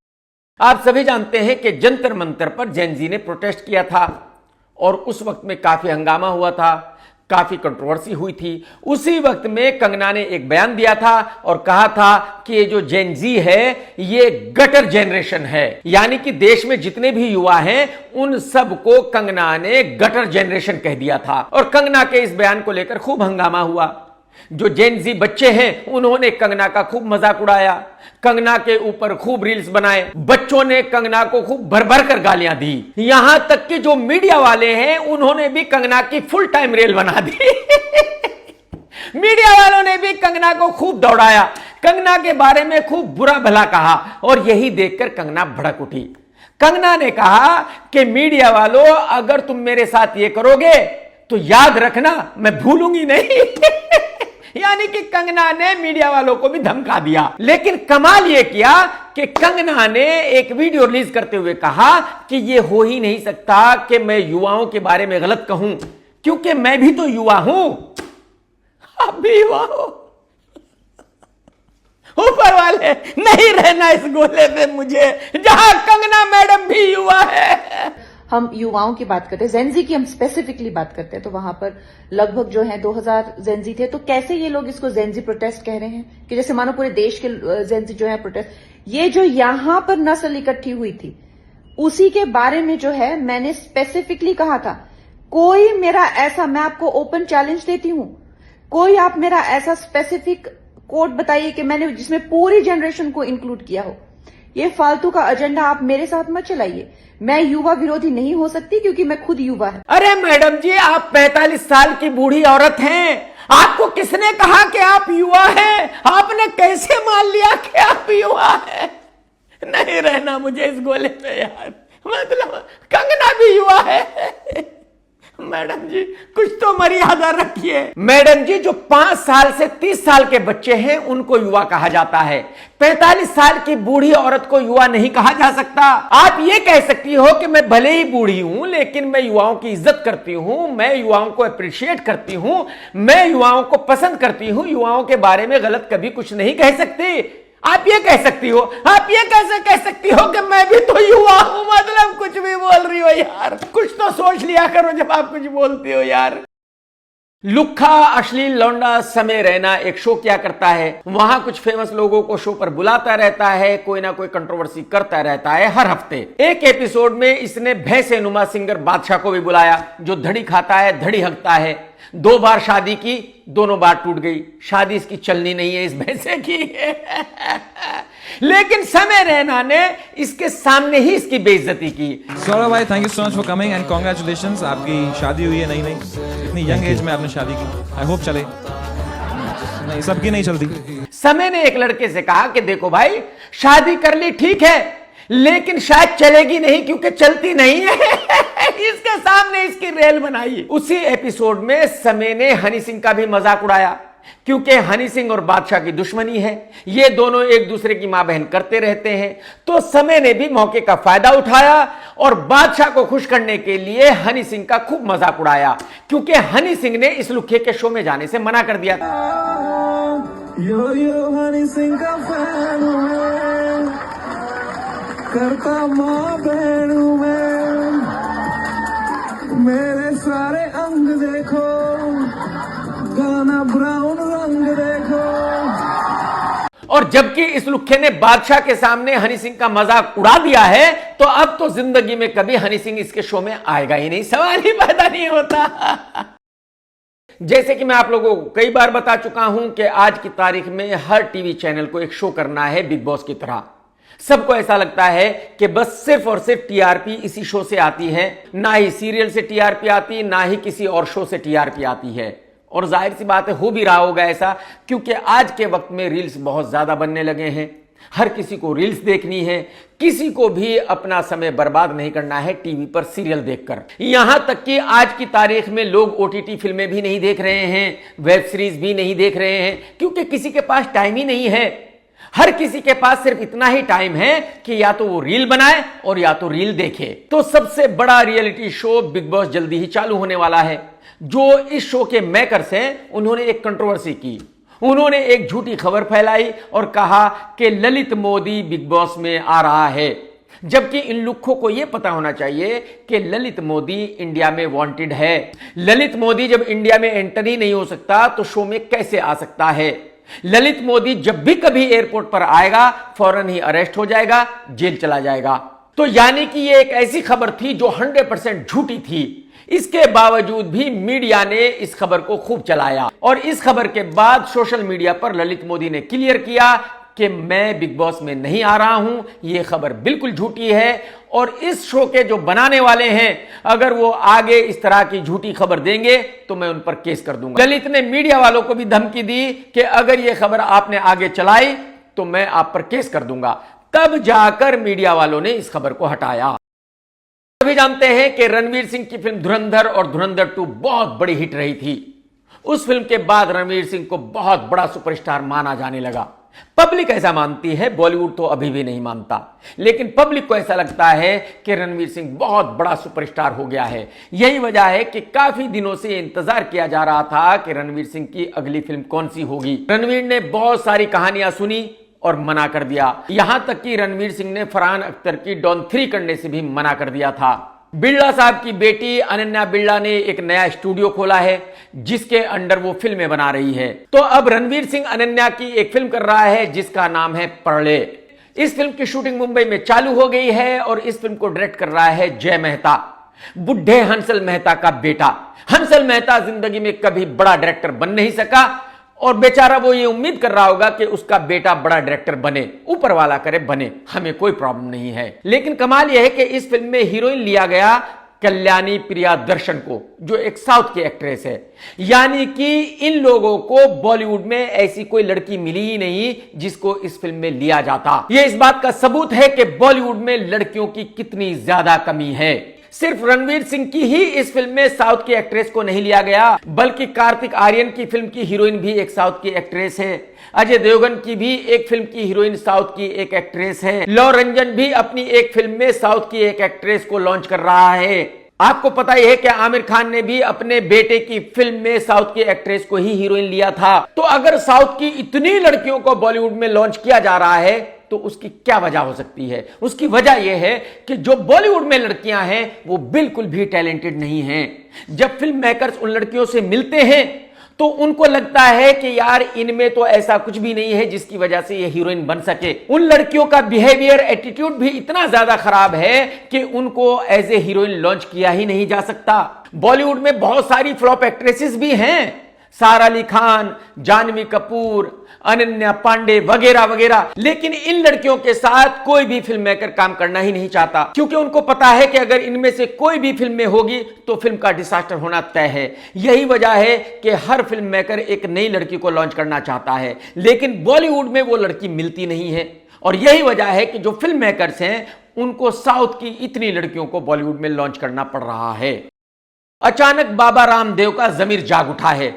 आप सभी जानते हैं कि जंतर मंतर पर जेनजी ने प्रोटेस्ट किया था और उस वक्त में काफी हंगामा हुआ था, काफी कंट्रोवर्सी हुई थी। उसी वक्त में कंगना ने एक बयान दिया था और कहा था कि ये जो जेनजी है ये गटर जनरेशन है। यानी कि देश में जितने भी युवा हैं उन सबको कंगना ने गटर जनरेशन कह दिया था और कंगना के इस बयान को लेकर खूब हंगामा हुआ। जो जेनजी बच्चे हैं उन्होंने कंगना का खूब मजाक उड़ाया, कंगना के ऊपर खूब रील्स बनाए, बच्चों ने कंगना को खूब भर भर कर गालियां दी। यहां तक कि जो मीडिया वाले हैं उन्होंने भी कंगना की फुल टाइम रील बना दी मीडिया वालों ने भी कंगना को खूब दौड़ाया, कंगना के बारे में खूब बुरा भला कहा और यही देखकर कंगना भड़क उठी। कंगना ने कहा कि मीडिया वालों, अगर तुम मेरे साथ ये करोगे तो याद रखना मैं भूलूंगी नहीं। यानी कि कंगना ने मीडिया वालों को भी धमका दिया। लेकिन कमाल यह किया कि कंगना ने एक वीडियो रिलीज करते हुए कहा कि यह हो ही नहीं सकता कि मैं युवाओं के बारे में गलत कहूं, क्योंकि मैं भी तो युवा हूं। आप भी युवा हो। ऊपर वाले, नहीं रहना इस गोले पे मुझे जहां कंगना मैडम भी युवा है। हम युवाओं की बात करते हैं, जेनजी की हम स्पेसिफिकली बात करते हैं, तो वहां पर लगभग जो है 2000 जेनजी थे। तो कैसे ये लोग इसको जेनजी प्रोटेस्ट कह रहे हैं कि जैसे मानो पूरे देश के जेनजी जो है प्रोटेस्ट, ये जो यहां पर नस्ल इकट्ठी हुई थी उसी के बारे में जो है मैंने स्पेसिफिकली कहा था, कोई मेरा ऐसा, मैं आपको ओपन चैलेंज देती हूं, कोई आप मेरा ऐसा स्पेसिफिक कोड बताइए कि मैंने जिसमें पूरी जनरेशन को इंक्लूड किया हो। ये फालतू का एजेंडा आप मेरे साथ मत चलाइए। मैं युवा विरोधी नहीं हो सकती क्योंकि मैं खुद युवा है। अरे मैडम जी, आप 45 साल की बूढ़ी औरत हैं, आपको किसने कहा कि आप युवा हैं? आपने कैसे मान लिया कि आप युवा हैं? नहीं रहना मुझे इस गोले में यार, मतलब कंगना भी युवा है। मैडम जी कुछ तो मर्यादा रखिए। मैडम जी, जो 5 साल से 30 साल के बच्चे हैं उनको युवा कहा जाता है, 45 साल की बूढ़ी औरत को युवा नहीं कहा जा सकता। आप ये कह सकती हो कि मैं भले ही बूढ़ी हूं लेकिन मैं युवाओं की इज्जत करती हूं, मैं युवाओं को अप्रिशिएट करती हूं, मैं युवाओं को पसंद करती हूं, युवाओं के बारे में गलत कभी कुछ नहीं कह सकती। आप ये कह सकती हो, आप ये कैसे कह सकती हो कि मैं भी तो युवा हूं? मतलब कुछ भी बोल रही हो यार, कुछ तो सोच लिया करो जब आप कुछ बोलती हो यार। लुक्खा अश्लील लौंडा समय रैना एक शो क्या करता है, वहां कुछ फेमस लोगों को शो पर बुलाता रहता है, कोई ना कोई कंट्रोवर्सी करता रहता है हर हफ्ते। एक एपिसोड में इसने भैंसे नुमा सिंगर बादशाह को भी बुलाया, जो धड़ी खाता है धड़ी हकता है। 2 बार शादी की, दोनों बार टूट गई। शादी इसकी चलनी नहीं है इस भैंसे की। लेकिन समय रैना ने इसके सामने ही इसकी बेइज्जती की। सौरभ भाई, thank you so much for coming and congratulations. आपकी शादी हुई है नई नई, इतनी यंग एज में आपने शादी की। आई होप चले, नहीं सबकी नहीं चलती। समय ने एक लड़के से कहा कि देखो भाई, शादी कर ली ठीक है लेकिन शायद चलेगी नहीं क्योंकि चलती नहीं है। इसके सामने इसकी रेल बनाई। उसी एपिसोड में समय ने हनी सिंह का भी मजाक उड़ाया, क्योंकि हनी सिंह और बादशाह की दुश्मनी है, ये दोनों एक दूसरे की मां बहन करते रहते हैं। तो समय ने भी मौके का फायदा उठाया और बादशाह को खुश करने के लिए हनी सिंह का खूब मजाक उड़ाया, क्योंकि हनी सिंह ने इस लुखे के शो में जाने से मना कर दिया। हनी सिंह का फैन करता मां बहनों में, मेरे सारे अंग देखो, गाना ब्राउन रंग देखो। और जबकि इस लुखे ने बादशाह के सामने हनी सिंह का मजाक उड़ा दिया है, तो अब तो जिंदगी में कभी हनी सिंह इसके शो में आएगा ही नहीं, सवाल ही पैदा नहीं होता। जैसे कि मैं आप लोगों को कई बार बता चुका हूं कि आज की तारीख में हर टीवी चैनल को एक शो करना है बिग बॉस की तरह। सबको ऐसा लगता है कि बस सिर्फ और सिर्फ टीआरपी इसी शो से आती है, ना ही सीरियल से टीआरपी आती, ना ही किसी और शो से टीआरपी आती है। और जाहिर सी बात है, हो भी रहा होगा ऐसा, क्योंकि आज के वक्त में रील्स बहुत ज्यादा बनने लगे हैं। हर किसी को रील्स देखनी है, किसी को भी अपना समय बर्बाद नहीं करना है टीवी पर सीरियल देखकर। यहां तक कि आज की तारीख में लोग ओटीटी फिल्में भी नहीं देख रहे हैं, वेब सीरीज भी नहीं देख रहे हैं, क्योंकि किसी के पास टाइम ही नहीं है। हर किसी के पास सिर्फ इतना ही टाइम है कि या तो वो रील बनाए और या तो रील देखे। तो सबसे बड़ा रियलिटी शो बिग बॉस जल्दी ही चालू होने वाला है। जो इस शो के मेकर्स हैं, उन्होंने एक कंट्रोवर्सी की, उन्होंने एक झूठी खबर फैलाई और कहा कि ललित मोदी बिग बॉस में आ रहा है, जबकि इन लुक्खों को यह पता होना चाहिए कि ललित मोदी इंडिया में वांटेड है। ललित मोदी जब इंडिया में एंटर ही नहीं हो सकता तो शो में कैसे आ सकता है? ललित मोदी जब भी कभी एयरपोर्ट पर आएगा फौरन ही अरेस्ट हो जाएगा, जेल चला जाएगा। तो यानी कि यह एक ऐसी खबर थी जो 100% झूठी थी। इसके बावजूद भी मीडिया ने इस खबर को खूब चलाया और इस खबर के बाद सोशल मीडिया पर ललित मोदी ने क्लियर किया कि मैं बिग बॉस में नहीं आ रहा हूं, यह खबर बिल्कुल झूठी है। और इस शो के जो बनाने वाले हैं, अगर वो आगे इस तरह की झूठी खबर देंगे तो मैं उन पर केस कर दूंगा। ललित ने मीडिया वालों को भी धमकी दी कि अगर यह खबर आपने आगे चलाई तो मैं आप पर केस कर दूंगा। तब जाकर मीडिया वालों ने इस खबर को हटाया। सभी जानते हैं कि रणवीर सिंह की फिल्म धुरंधर और धुरंधर 2 बहुत बड़ी हिट रही थी। उस फिल्म के बाद रणवीर सिंह को बहुत बड़ा सुपरस्टार माना जाने लगा। पब्लिक ऐसा मानती है, बॉलीवुड तो अभी भी नहीं मानता, लेकिन पब्लिक को ऐसा लगता है कि रणवीर सिंह बहुत बड़ा सुपरस्टार हो गया है। यही वजह है कि काफी दिनों से इंतजार किया जा रहा था कि रणवीर सिंह की अगली फिल्म कौन सी होगी। रणवीर ने बहुत सारी कहानियां सुनी और मना कर दिया। यहां तक कि रणवीर सिंह ने फरहान अख्तर की डॉन 3 करने से भी मना कर दिया था। बिरला साहब की बेटी अनन्या बिरला ने एक नया स्टूडियो खोला है जिसके अंडर वो फिल्में बना रही है। तो अब रणवीर सिंह अनन्या की एक फिल्म कर रहा है जिसका नाम है परले। इस फिल्म की शूटिंग मुंबई में चालू हो गई है और इस फिल्म को डायरेक्ट कर रहा है जय मेहता, बुढ़े हंसल मेहता का बेटा। हंसल मेहता जिंदगी में कभी बड़ा डायरेक्टर बन नहीं सका और बेचारा वो ये उम्मीद कर रहा होगा कि उसका बेटा बड़ा डायरेक्टर बने, ऊपर वाला करे बने, हमें कोई प्रॉब्लम नहीं है। लेकिन कमाल यह है कि इस फिल्म में हीरोइन लिया गया कल्याणी प्रियदर्शन को, जो एक साउथ की एक्ट्रेस है। यानी कि इन लोगों को बॉलीवुड में ऐसी कोई लड़की मिली ही नहीं जिसको इस फिल्म में लिया जाता। यह इस बात का सबूत है कि बॉलीवुड में लड़कियों की कितनी ज्यादा कमी है। सिर्फ रणवीर सिंह की ही इस फिल्म में साउथ की एक्ट्रेस को नहीं लिया गया, बल्कि कार्तिक आर्यन की फिल्म की हीरोइन भी एक साउथ की एक्ट्रेस है। अजय देवगन की भी एक फिल्म की हीरोइन साउथ की एक एक्ट्रेस है। लव रंजन भी अपनी एक फिल्म में साउथ की एक एक्ट्रेस को लॉन्च कर रहा है। आपको पता ही है कि आमिर खान ने भी अपने बेटे की फिल्म में साउथ की एक्ट्रेस को ही हीरोइन लिया था। तो अगर साउथ की इतनी लड़कियों को बॉलीवुड में लॉन्च किया जा रहा है तो उसकी क्या वजह हो सकती है? उसकी वजह यह है कि जो बॉलीवुड में लड़कियां हैं वो बिल्कुल भी टैलेंटेड नहीं हैं। जब फिल्म मेकर्स उन लड़कियों से मिलते हैं तो उनको लगता है कि यार इनमें तो ऐसा कुछ भी नहीं है जिसकी वजह से ये हीरोइन बन सके। उन लड़कियों का बिहेवियर, एटीट्यूड भी इतना ज्यादा खराब है कि उनको एज ए हीरोइन लॉन्च किया ही नहीं जा सकता। बॉलीवुड में बहुत सारी फ्लॉप एक्ट्रेसेस भी हैं, सारा अली खान, जानवी कपूर, अनन्या पांडे वगैरह वगैरह, लेकिन इन लड़कियों के साथ कोई भी फिल्म मेकर काम करना ही नहीं चाहता, क्योंकि उनको पता है कि अगर इनमें से कोई भी फिल्म में होगी तो फिल्म का डिजास्टर होना तय है। यही वजह है कि हर फिल्म मेकर एक नई लड़की को लॉन्च करना चाहता है, लेकिन बॉलीवुड में वो लड़की मिलती नहीं है। और यही वजह है कि जो फिल्म मेकर्स हैं उनको साउथ की इतनी लड़कियों को बॉलीवुड में लॉन्च करना पड़ रहा है। अचानक बाबा रामदेव का जमीर जाग उठा है।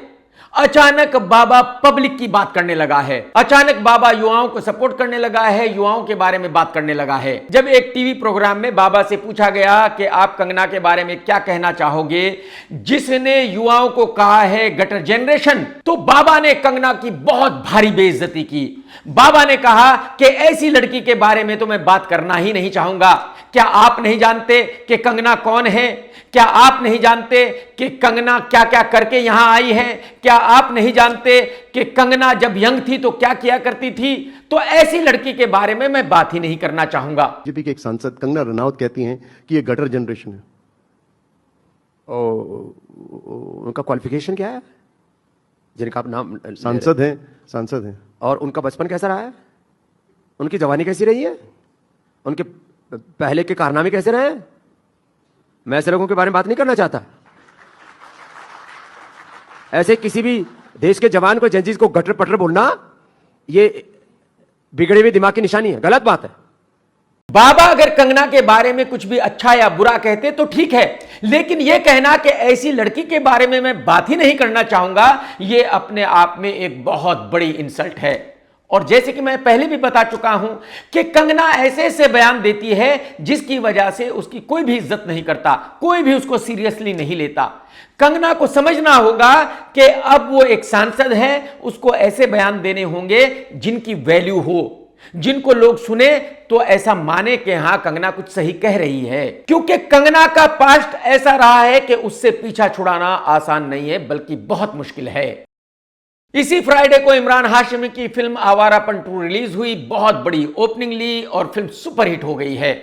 अचानक बाबा पब्लिक की बात करने लगा है। अचानक बाबा युवाओं को सपोर्ट करने लगा है, युवाओं के बारे में बात करने लगा है। जब एक टीवी प्रोग्राम में बाबा से पूछा गया कि आप कंगना के बारे में क्या कहना चाहोगे, जिसने युवाओं को कहा है गटर जनरेशन, तो बाबा ने कंगना की बहुत भारी बेइज्जती की। बाबा ने कहा कि ऐसी लड़की के बारे में तो मैं बात करना ही नहीं चाहूंगा। क्या आप नहीं जानते कि कंगना कौन है? क्या आप नहीं जानते कि कंगना क्या क्या करके यहां आई है? क्या आप नहीं जानते कि कंगना जब यंग थी तो क्या किया करती थी? तो ऐसी लड़की के बारे में मैं बात ही नहीं करना चाहूंगा। बीजेपी के एक सांसद कंगना रनौत कहती हैं कि ये गटर जनरेशन है। और उनका क्वालिफिकेशन क्या है जिनका आप नाम? सांसद हैं। और उनका बचपन कैसा रहा है? उनकी जवानी कैसी रही है? उनके पहले के कारनामे कैसे रहे? मैं ऐसे लोगों के बारे में बात नहीं करना चाहता। ऐसे किसी भी देश के जवान को, जेंजीज को गटर पटर बोलना ये बिगड़े हुए दिमाग की निशानी है, गलत बात है। बाबा अगर कंगना के बारे में कुछ भी अच्छा या बुरा कहते तो ठीक है, लेकिन यह कहना कि ऐसी लड़की के बारे में मैं बात ही नहीं करना चाहूंगा, यह अपने आप में एक बहुत बड़ी इंसल्ट है। और जैसे कि मैं पहले भी बता चुका हूं कि कंगना ऐसे ऐसे बयान देती है जिसकी वजह से उसकी कोई भी इज्जत नहीं करता, कोई भी उसको सीरियसली नहीं लेता। कंगना को समझना होगा कि अब वो एक सांसद है, उसको ऐसे बयान देने होंगे जिनकी वैल्यू हो, जिनको लोग सुने तो ऐसा माने कि हां कंगना कुछ सही कह रही है। क्योंकि कंगना का पास्ट ऐसा रहा है कि उससे पीछा छुड़ाना आसान नहीं है, बल्कि बहुत मुश्किल है। इसी फ्राइडे को इमरान हाशमी की फिल्म आवारापन 2 रिलीज हुई, बहुत बड़ी ओपनिंग ली और फिल्म सुपरहिट हो गई है।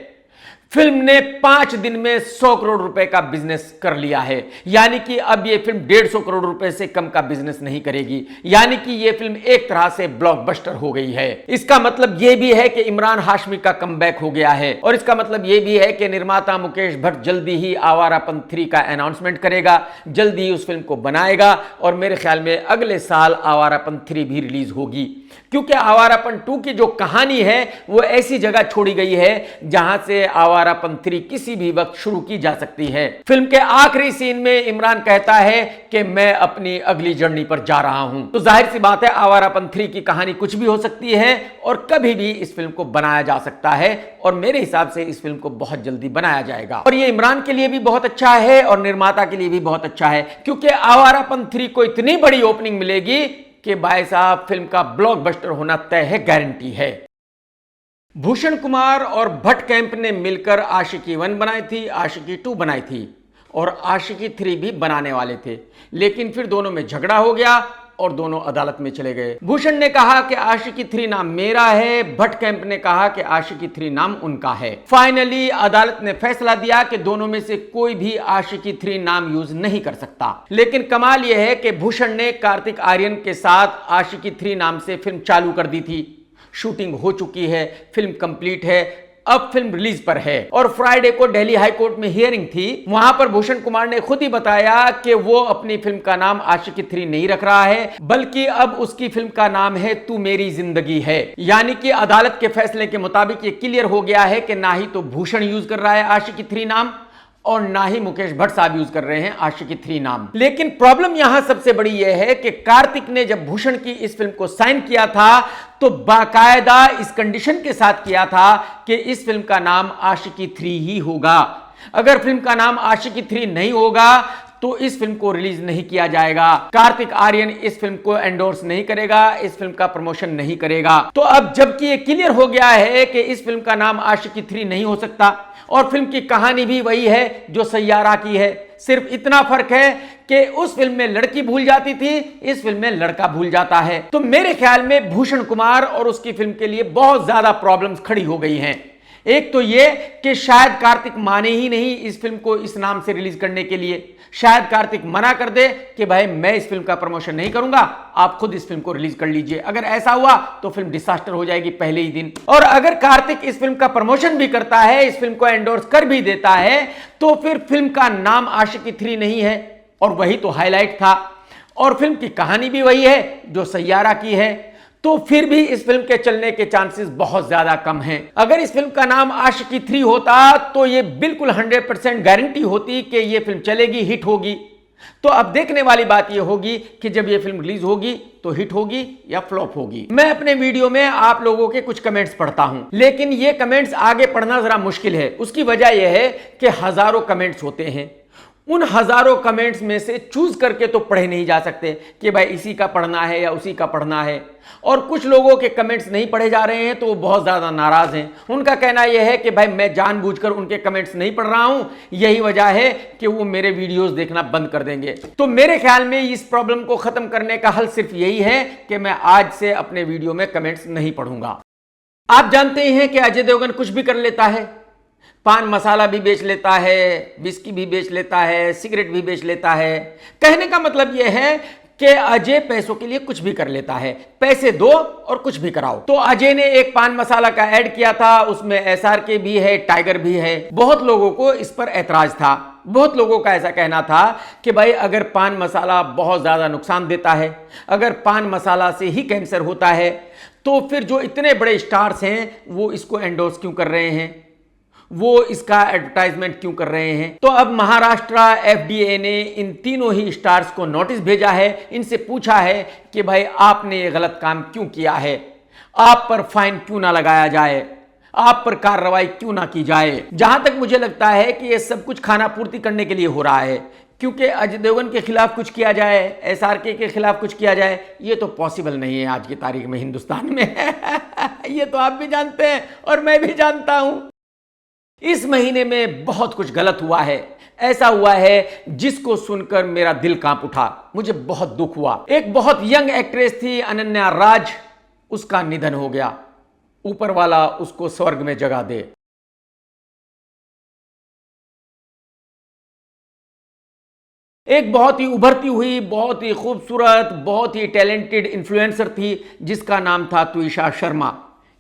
फिल्म ने 5 दिन में 100 करोड़ रुपए का बिजनेस कर लिया है, यानी कि अब यह फिल्म 150 करोड़ रुपए से कम का बिजनेस नहीं करेगी, यानी कि यह फिल्म एक तरह से ब्लॉकबस्टर हो गई है। इसका मतलब यह भी है कि इमरान हाशमी का कमबैक हो गया है, और इसका मतलब यह भी है कि निर्माता मुकेश भट्ट जल्दी ही आवारापन 3 का अनाउंसमेंट करेगा, जल्दी ही उस फिल्म को बनाएगा और मेरे ख्याल में अगले साल आवारापन 3 भी रिलीज होगी। क्योंकि आवारापन 2 की जो कहानी है वो ऐसी जगह छोड़ी गई है जहां से आवारापन 3 किसी भी वक्त शुरू की जा सकती है। फिल्म के आखिरी सीन में इमरान कहता है कि मैं अपनी अगली जर्नी पर जा रहा हूं। तो जाहिर सी बात है आवारापन 3 की कहानी कुछ भी हो सकती है और कभी भी इस फिल्म को बनाया जा सकता है और मेरे हिसाब से इस फिल्म को बहुत जल्दी बनाया जाएगा और ये इमरान के लिए भी बहुत अच्छा है और निर्माता के लिए भी बहुत अच्छा है, क्योंकि आवारापन 3 को इतनी बड़ी ओपनिंग मिलेगी कि भाई साहब फिल्म का ब्लॉकबस्टर होना तय है, गारंटी है। भूषण कुमार और भट्ट कैंप ने मिलकर आशिकी 1 बनाई थी, आशिकी 2 बनाई थी और आशिकी 3 भी बनाने वाले थे, लेकिन फिर दोनों में झगड़ा हो गया और दोनों अदालत में चले गए। भूषण ने कहा कि आशिकी 3 नाम मेरा है, भट्ट कैंप ने कहा कि आशिकी 3 नाम उनका है। फाइनली अदालत ने फैसला दिया कि दोनों में से कोई भी आशिकी 3 नाम यूज नहीं कर सकता। लेकिन कमाल यह है कि भूषण ने कार्तिक आर्यन के साथ आशिकी 3 नाम से फिल्म चालू कर दी थी, शूटिंग हो चुकी है, फिल्म कंप्लीट है, अब फिल्म रिलीज पर है और फ्राइडे को दिल्ली हाई कोर्ट में हियरिंग थी। वहां पर भूषण कुमार ने खुद ही बताया कि वो अपनी फिल्म का नाम आशिकी 3 नहीं रख रहा है, बल्कि अब उसकी फिल्म का नाम है तू मेरी जिंदगी है। यानी कि अदालत के फैसले के मुताबिक ये क्लियर हो गया है कि ना ही तो भूषण यूज कर रहा है आशिकी 3 नाम और ना ही मुकेश भट्ट साहब यूज कर रहे हैं आशिकी 3 नाम। लेकिन प्रॉब्लम यहां सबसे बड़ी यह है कि कार्तिक ने जब भूषण की इस फिल्म को साइन किया था तो बाकायदा इस कंडीशन के साथ किया था कि इस फिल्म का नाम आशिकी 3 ही होगा। अगर फिल्म का नाम आशिकी 3 नहीं होगा तो इस फिल्म को रिलीज नहीं किया जाएगा, कार्तिक आर्यन इस फिल्म को एंडोर्स नहीं करेगा, इस फिल्म का प्रमोशन नहीं करेगा। तो अब जबकि ये क्लियर हो गया है कि इस फिल्म का नाम आशिकी 3 नहीं हो सकता और फिल्म की कहानी भी वही है जो सैयारा की है, सिर्फ इतना फर्क है कि उस फिल्म में लड़की भूल जाती थी, इस फिल्म में लड़का भूल जाता है। तो मेरे ख्याल में भूषण कुमार और उसकी फिल्म के लिए बहुत ज्यादा प्रॉब्लम्स खड़ी हो गई हैं। एक तो ये कि शायद कार्तिक माने ही नहीं इस फिल्म को इस नाम से रिलीज करने के लिए, शायद कार्तिक मना कर दे कि भाई मैं इस फिल्म का प्रमोशन नहीं करूंगा, आप खुद इस फिल्म को रिलीज कर लीजिए। अगर ऐसा हुआ तो फिल्म डिसास्टर हो जाएगी पहले ही दिन। और अगर कार्तिक इस फिल्म का प्रमोशन भी करता है, इस फिल्म को एंडोर्स कर भी देता है, तो फिर फिल्म का नाम आशिकी 3 नहीं है और वही तो हाईलाइट था और फिल्म की कहानी भी वही है जो सैयारा की है, तो फिर भी इस फिल्म के चलने के चांसेस बहुत ज्यादा कम हैं। अगर इस फिल्म का नाम आशिकी 3 होता तो ये बिल्कुल 100% गारंटी होती कि ये फिल्म चलेगी, हिट होगी। तो अब देखने वाली बात ये होगी कि जब ये फिल्म रिलीज होगी तो हिट होगी या फ्लॉप होगी। मैं अपने वीडियो में आप लोगों के कुछ कमेंट्स पढ़ता हूं, लेकिन ये कमेंट्स आगे पढ़ना जरा मुश्किल है। उसकी वजह यह है कि हजारों कमेंट्स होते हैं, उन हजारों कमेंट्स में से चूज करके तो पढ़े नहीं जा सकते कि भाई इसी का पढ़ना है या उसी का पढ़ना है। और कुछ लोगों के कमेंट्स नहीं पढ़े जा रहे हैं तो वो बहुत ज्यादा नाराज हैं। उनका कहना यह है कि भाई मैं जानबूझकर उनके कमेंट्स नहीं पढ़ रहा हूं, यही वजह है कि वो मेरे वीडियोस देखना बंद कर देंगे। तो मेरे ख्याल में इस प्रॉब्लम को खत्म करने का हल सिर्फ यही है कि मैं आज से अपने वीडियो में कमेंट्स नहीं पढ़ूंगा। आप जानते हैं कि अजय देवगन कुछ भी कर लेता है, पान मसाला भी बेच लेता है, विस्की भी बेच लेता है, सिगरेट भी बेच लेता है। कहने का मतलब यह है कि अजय पैसों के लिए कुछ भी कर लेता है, पैसे दो और कुछ भी कराओ। तो अजय ने एक पान मसाला का ऐड किया था, उसमें SRK भी है, टाइगर भी है। बहुत लोगों को इस पर ऐतराज था, बहुत लोगों का ऐसा कहना था कि भाई अगर पान मसाला बहुत ज्यादा नुकसान देता है, अगर पान मसाला से ही कैंसर होता है, तो फिर जो इतने बड़े स्टार्स हैं वो इसको एंडोर्स क्यों कर रहे हैं, वो इसका एडवर्टाइजमेंट क्यों कर रहे हैं। तो अब महाराष्ट्र FDA ने इन तीनों ही स्टार्स को नोटिस भेजा है, इनसे पूछा है कि भाई आपने ये गलत काम क्यों किया है, आप पर फाइन क्यों ना लगाया जाए, आप पर कार्रवाई क्यों ना की जाए। जहां तक मुझे लगता है कि ये सब कुछ खाना पूर्ति करने के लिए हो रहा है, क्योंकि अजय देवगन के खिलाफ कुछ किया जाए, SRK के खिलाफ कुछ किया जाए, ये तो पॉसिबल नहीं है आज की तारीख में हिंदुस्तान में। ये तो आप भी जानते हैं और मैं भी जानता हूं। इस महीने में बहुत कुछ गलत हुआ है, ऐसा हुआ है जिसको सुनकर मेरा दिल कांप उठा, मुझे बहुत दुख हुआ। एक बहुत यंग एक्ट्रेस थी अनन्या राज, उसका निधन हो गया, ऊपर वाला उसको स्वर्ग में जगह दे। एक बहुत ही उभरती हुई, बहुत ही खूबसूरत, बहुत ही टैलेंटेड इन्फ्लुएंसर थी जिसका नाम था त्विषा शर्मा,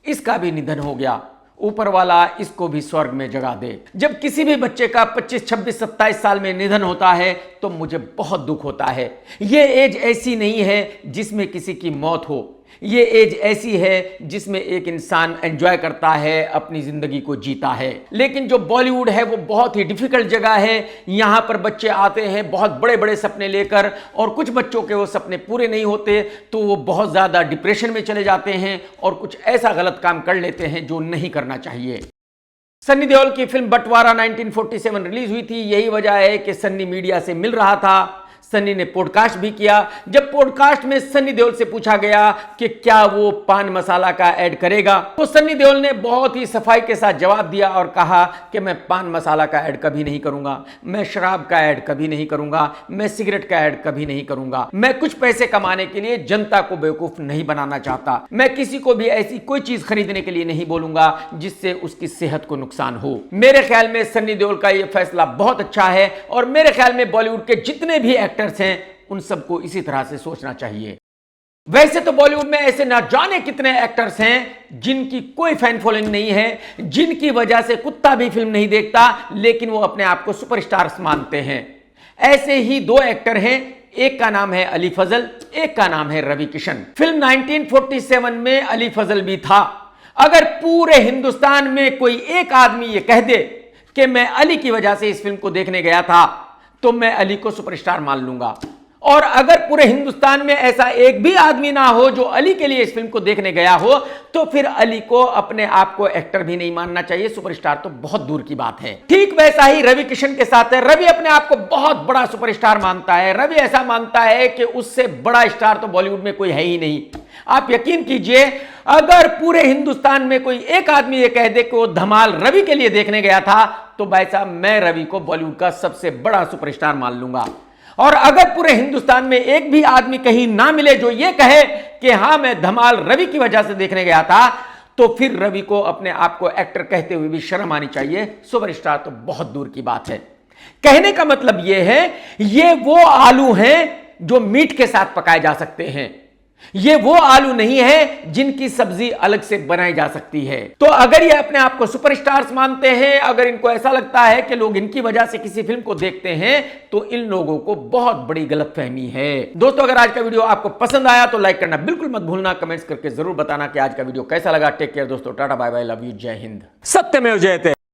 इसका भी निधन हो गया, ऊपर वाला इसको भी स्वर्ग में जगह दे। जब किसी भी बच्चे का 25, 26, 27 साल में निधन होता है तो मुझे बहुत दुख होता है। यह एज ऐसी नहीं है जिसमें किसी की मौत हो, ये एज ऐसी है जिसमें एक इंसान एंजॉय करता है, अपनी जिंदगी को जीता है। लेकिन जो बॉलीवुड है वो बहुत ही डिफिकल्ट जगह है। यहां पर बच्चे आते हैं बहुत बड़े बड़े सपने लेकर, और कुछ बच्चों के वो सपने पूरे नहीं होते तो वो बहुत ज्यादा डिप्रेशन में चले जाते हैं और कुछ ऐसा गलत काम कर लेते हैं जो नहीं करना चाहिए। सन्नी देओल की फिल्म बंटवारा 1947 रिलीज हुई थी। यही वजह है कि सन्नी मीडिया से मिल रहा था। सन्नी ने पॉडकास्ट भी किया। जब पॉडकास्ट में सन्नी देओल से पूछा गया कि क्या वो पान मसाला का ऐड करेगा, तो सन्नी देओल ने बहुत ही सफाई के साथ जवाब दिया और कहा कि मैं पान मसाला का ऐड कभी नहीं करूंगा, मैं शराब का ऐड कभी नहीं करूंगा, मैं सिगरेट का ऐड कभी नहीं करूंगा। मैं कुछ पैसे कमाने के लिए जनता को बेवकूफ नहीं बनाना चाहता। मैं किसी को भी ऐसी कोई चीज खरीदने के लिए नहीं बोलूंगा जिससे उसकी सेहत को नुकसान हो। मेरे ख्याल में सन्नी देओल का यह फैसला बहुत अच्छा है और मेरे ख्याल में बॉलीवुड के जितने भी एक्टर्स हैं उन सबको इसी तरह से सोचना चाहिए। वैसे तो बॉलीवुड में ऐसे ना जाने कितने एक्टर्स हैं जिनकी कोई फैन फॉलोइंग नहीं है, जिनकी वजह से कुत्ता भी फिल्म नहीं देखता, लेकिन वो अपने आप को सुपरस्टार्स मानते हैं। ऐसे ही दो एक्टर हैं, एक का नाम है अली फजल, एक का नाम है रवि किशन। फिल्म 1947 में अली फजल भी था। अगर पूरे हिंदुस्तान में कोई एक आदमी ये कह दे कि मैं अली की वजह से इस फिल्म को देखने गया था, तो मैं अली को सुपरस्टार मान लूंगा। और अगर पूरे हिंदुस्तान में ऐसा एक भी आदमी ना हो जो अली के लिए इस फिल्म को देखने गया हो, तो फिर अली को अपने आप को एक्टर भी नहीं मानना चाहिए, सुपरस्टार तो बहुत दूर की बात है। ठीक वैसा ही रवि किशन के साथ है। रवि अपने आप को बहुत बड़ा सुपरस्टार मानता है। रवि ऐसा मानता है कि उससे बड़ा स्टार तो बॉलीवुड में कोई है ही नहीं। आप यकीन कीजिए, अगर पूरे हिंदुस्तान में कोई एक आदमी ये कह दे कि वो धमाल रवि के लिए देखने गया था, तो भाई साहब मैं रवि को बॉलीवुड का सबसे बड़ा सुपरस्टार मान लूंगा। और अगर पूरे हिंदुस्तान में एक भी आदमी कहीं ना मिले जो ये कहे कि हां मैं धमाल रवि की वजह से देखने गया था, तो फिर रवि को अपने आप को एक्टर कहते हुए भी शर्म आनी चाहिए। सुपरस्टार तो बहुत दूर की बात है। कहने का मतलब यह है, ये वो आलू हैं जो मीट के साथ पकाए जा सकते हैं। ये वो आलू नहीं है जिनकी सब्जी अलग से बनाई जा सकती है। तो अगर ये अपने आप को सुपरस्टार्स मानते हैं, अगर इनको ऐसा लगता है कि लोग इनकी वजह से किसी फिल्म को देखते हैं, तो इन लोगों को बहुत बड़ी गलतफहमी है। दोस्तों, अगर आज का वीडियो आपको पसंद आया तो लाइक करना बिल्कुल मत भूलना। कमेंट्स करके जरूर बताना कि आज का वीडियो कैसा लगा। टेक केयर दोस्तों, tata bye bye, love you, Jai Hind. सत्यमेव जयते।